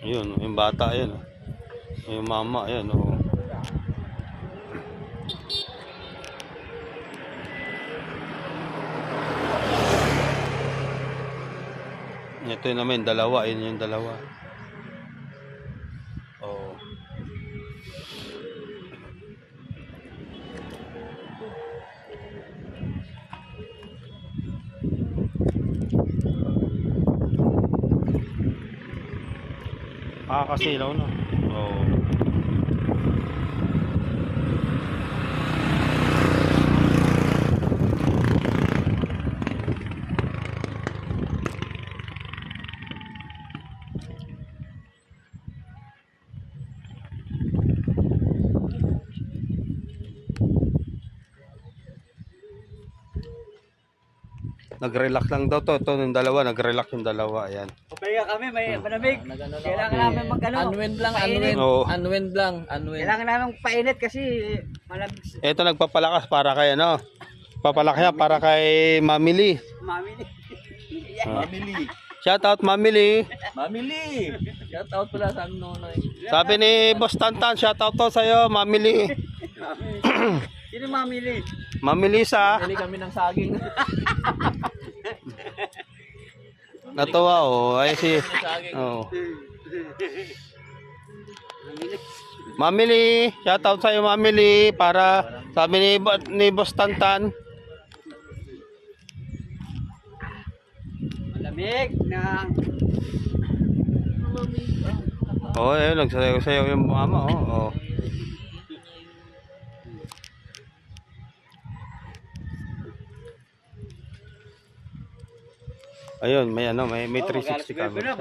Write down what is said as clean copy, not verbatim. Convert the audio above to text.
Ayun, yung bata, ayun. Yung mama, ayun. Oh. Ito yun naman, dalawa. Ayun yung dalawa. Oh. Kakasilaw na. Oh. Nag-relax lang daw to. Ito yung dalawa, nag-relax yung dalawa. Ayan. Okay kami, may malamig. Kailangan namin mag-ano. Unwind lang, painit. unwind. Oo. Unwind lang, unwind. Kailangan namin painit kasi malamig. Ito nagpapalakas para kay ano. Papalakas niya para kay Mamili. Mami. Mamili. Shout out Mamili. Mamili. Shout out pala sa amin nonoy. Sabi ni Boss Tantan, shout out to sa'yo, Mamili. Sino mamili? Mamilisa. Pili kami ng saging. Natuwa oh. Ay si oh. Mamili, shout out sa'yo Mamili para sabi ni Boss Tantan. Malamig na. Oh, ayun, nagsayaw-sayaw yung mama oh. Oh. Ayun, may ano, may 360 camera.